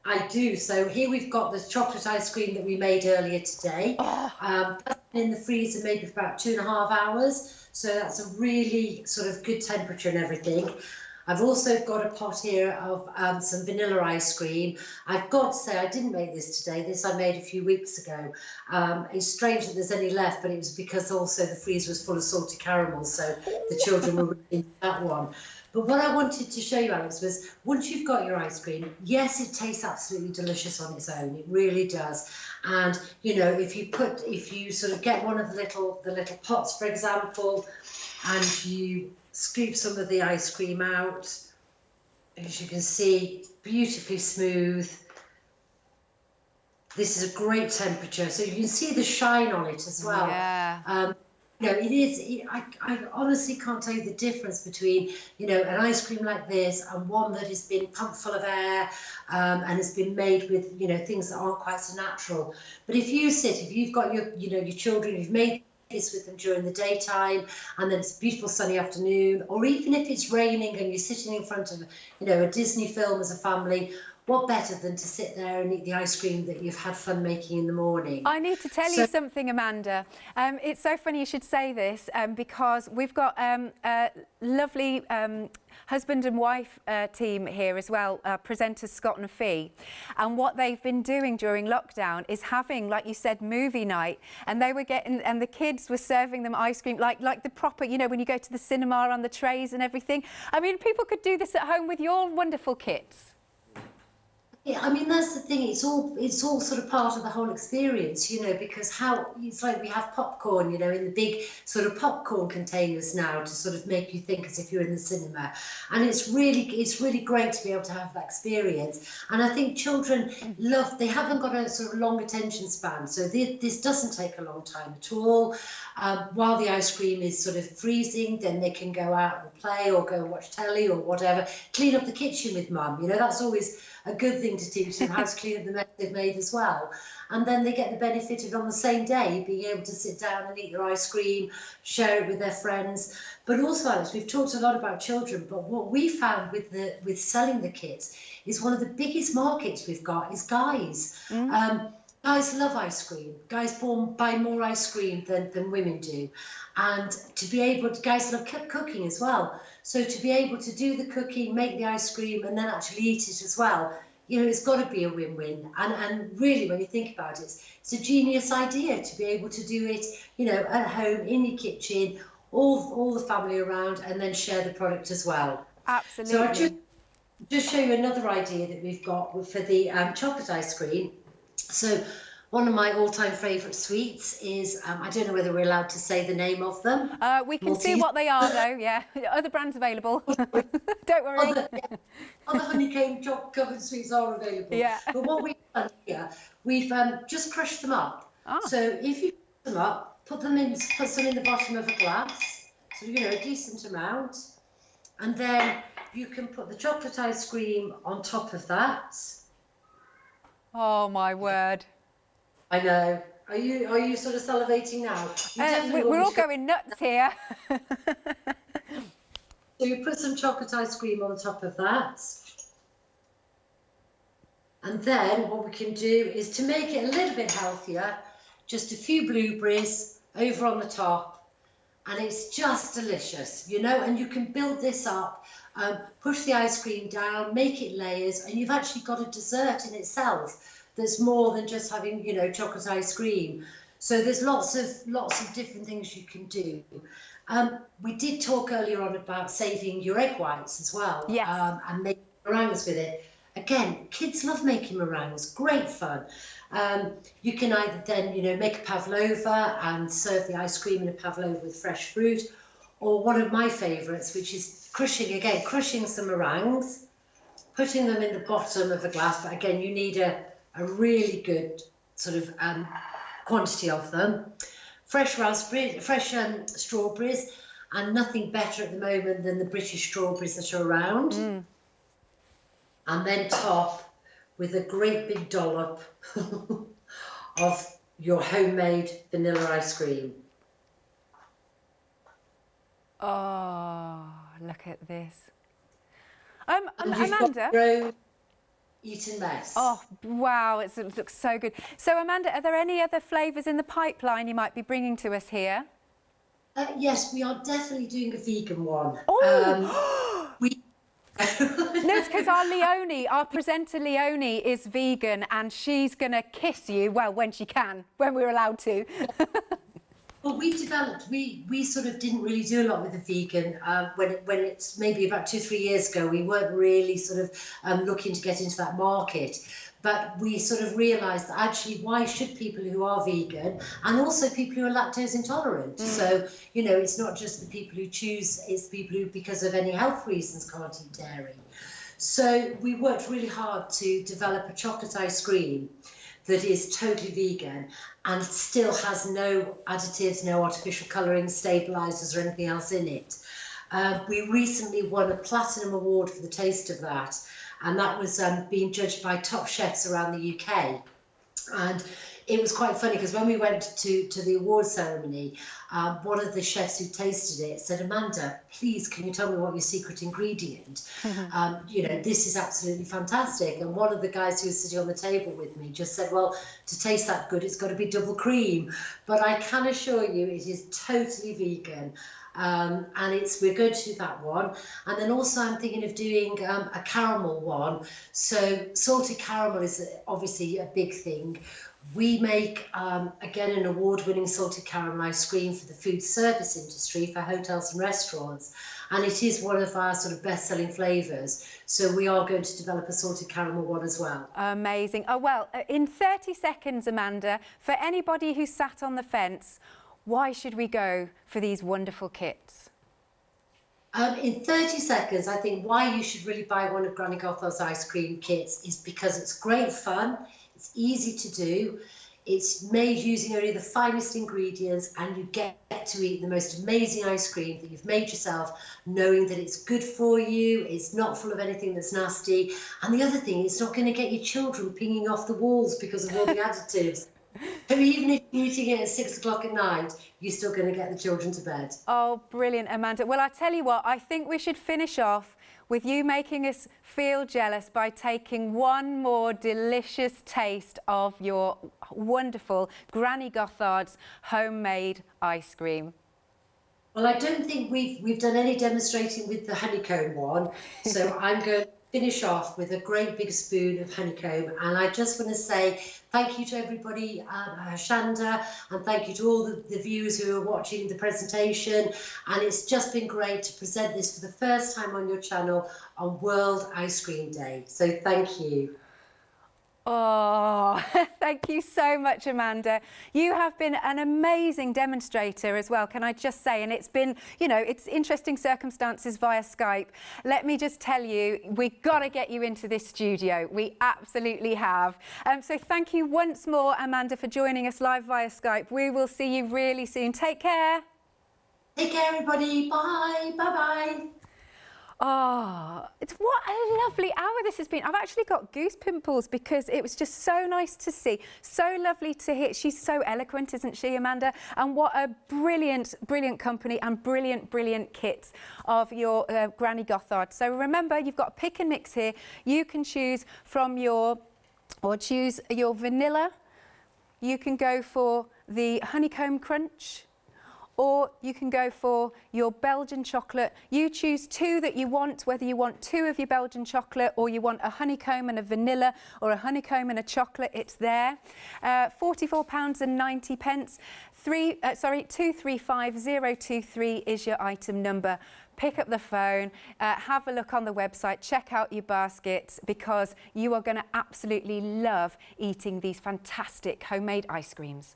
I do. So here we've got the chocolate ice cream that we made earlier today. That's been in the freezer maybe for about 2.5 hours. So that's a really sort of good temperature and everything. I've also got a pot here of some vanilla ice cream. I've got to say, I didn't make this today. This I made a few weeks ago. It's strange that there's any left, but it was because also the freezer was full of salted caramel, so the children were really into that one. But what I wanted to show you, Alex, was once you've got your ice cream, yes, it tastes absolutely delicious on its own. It really does. And you know, if you sort of get one of the little pots, for example, and you scoop some of the ice cream out, as you can see, beautifully smooth. This is a great temperature, so you can see the shine on it as well. Yeah. You know, it is. I honestly can't tell you the difference between, you know, an ice cream like this and one that has been pumped full of air and has been made with, you know, things that aren't quite so natural. But if you've got your children, you've made this with them during the daytime, and then it's a beautiful sunny afternoon, or even if it's raining and you're sitting in front of, you know, a Disney film as a family, what better than to sit there and eat the ice cream that you've had fun making in the morning? I need to tell you something, Amanda. It's so funny you should say this because we've got a lovely husband and wife team here as well, presenters Scott and Fee. And what they've been doing during lockdown is having, like you said, movie night. And they were getting, and the kids were serving them ice cream, like the proper, you know, when you go to the cinema on the trays and everything. I mean, people could do this at home with your wonderful kits. Yeah, I mean, that's the thing. It's all sort of part of the whole experience, you know, because it's like we have popcorn, you know, in the big sort of popcorn containers now to sort of make you think as if you're in the cinema. And it's really great to be able to have that experience. And I think children they haven't got a sort of long attention span. So this doesn't take a long time at all. While the ice cream is sort of freezing, then they can go out and play or go and watch telly or whatever. Clean up the kitchen with mum, you know, that's always a good thing to teach them, how to clean up the mess they've made as well. And then they get the benefit of, on the same day, being able to sit down and eat their ice cream, share it with their friends. But also, Alex, we've talked a lot about children, but what we found with selling the kits is one of the biggest markets we've got is guys. Guys love ice cream. Guys buy more ice cream than women do. And guys love cooking as well. So to be able to do the cooking, make the ice cream, and then actually eat it as well, you know, it's got to be a win-win. And really, when you think about it, it's a genius idea to be able to do it, you know, at home, in your kitchen, all the family around, and then share the product as well. Absolutely. So I'll just show you another idea that we've got for the chocolate ice cream. So one of my all-time favourite sweets is, I don't know whether we're allowed to say the name of them. We can see what they are, though, yeah. Other brands available. Don't worry. Other honeycomb chocolate sweets are available. Yeah. But what we've done here, we've just crushed them up. Oh. So if you crunch them up, put some in the bottom of a glass, so, you know, a decent amount. And then you can put the chocolate ice cream on top of that. Oh, my word. I know. Are you sort of salivating now? We're all going nuts here. So you put some chocolate ice cream on top of that. And then what we can do is, to make it a little bit healthier, just a few blueberries over on the top. and it's just delicious, you know, and you can build this up, push the ice cream down, make it layers, and you've actually got a dessert in itself that's more than just having, you know, chocolate ice cream. So there's lots of different things you can do. We did talk earlier on about saving your egg whites as well, Yes. and making meringues with it. Again, kids love making meringues, great fun. You can either then, you know, make a pavlova and serve the ice cream in a pavlova with fresh fruit, or one of my favourites, which is crushing some meringues, putting them in the bottom of a glass. But again, you need a really good sort of quantity of them. Fresh raspberries, fresh strawberries, and nothing better at the moment than the British strawberries that are around. And then top with a great big dollop of your homemade vanilla ice cream. Oh, look at this. And you've got Amanda. your own eaten mess. Oh, wow, it looks so good. So, Amanda, are there any other flavours in the pipeline you might be bringing to us here? Yes, we are definitely doing a vegan one. Oh! We No, it's because our presenter Leonie is vegan and she's going to kiss you, well, when she can, when we're allowed to. Well, we sort of didn't really do a lot with the vegan when it's maybe about 2-3 years ago. We weren't really sort of looking to get into that market. But we sort of realised that actually, why should people who are vegan, and also people who are lactose intolerant? So, you know, it's not just the people who choose, it's the people who, because of any health reasons, can't eat dairy. So we worked really hard to develop a chocolate ice cream that is totally vegan and still has no additives, no artificial colouring, stabilisers or anything else in it. We recently won a Platinum Award for the taste of that. And that was being judged by top chefs around the UK. And it was quite funny because when we went to the award ceremony, one of the chefs who tasted it said, Amanda, please, can you tell me what your secret ingredient? You know, this is absolutely fantastic. And one of the guys who was sitting on the table with me just said, well, to taste that good, it's got to be double cream. But I can assure you it is totally vegan. And we're going to do that one. And then also I'm thinking of doing a caramel one. So salted caramel is obviously a big thing. We make, again, an award-winning salted caramel ice cream for the food service industry, for hotels and restaurants. And it is one of our sort of best-selling flavours. So we are going to develop a salted caramel one as well. Amazing. Oh, well, in 30 seconds, Amanda, for anybody who sat on the fence, why should we go for these wonderful kits? In 30 seconds, I think why you should really buy one of Granny Gothards ice cream kits is because it's great fun, it's easy to do, it's made using only the finest ingredients, and you get to eat the most amazing ice cream that you've made yourself, knowing that it's good for you, it's not full of anything that's nasty, and the other thing, it's not going to get your children pinging off the walls because of all the additives. So even if you're eating it at 6 o'clock at night, you're still going to get the children to bed. Oh, brilliant, Amanda. Well, I tell you what, I think we should finish off with you making us feel jealous by taking one more delicious taste of your wonderful Granny Gothards homemade ice cream. Well, I don't think we've done any demonstrating with the honeycomb one, so I'm going to finish off with a great big spoon of honeycomb. And I just want to say thank you to everybody at Hochanda, and thank you to all the viewers who are watching the presentation. And it's just been great to present this for the first time on your channel on World Ice Cream Day. So thank you. Oh, thank you so much, Amanda. You have been an amazing demonstrator as well, can I just say, and it's been, you know, it's interesting circumstances via Skype. Let me just tell you, we've got to get you into this studio. We absolutely have. So thank you once more, Amanda, for joining us live via Skype. We will see you really soon. Take care. Take care, everybody. Bye. Bye-bye. Oh, it's what a lovely hour this has been. I've actually got goose pimples because it was just so nice to see, so lovely to hear. She's so eloquent, isn't she, Amanda? And what a brilliant, brilliant company and brilliant, brilliant kits of your Granny Gothard. So remember, you've got a pick and mix here. You can choose from choose your vanilla. You can go for the Honeycomb Crunch, or you can go for your Belgian chocolate. You choose two that you want, whether you want two of your Belgian chocolate or you want a honeycomb and a vanilla or a honeycomb and a chocolate, it's there. £44.90. 235023 is your item number. Pick up the phone, have a look on the website, check out your baskets, because you are going to absolutely love eating these fantastic homemade ice creams.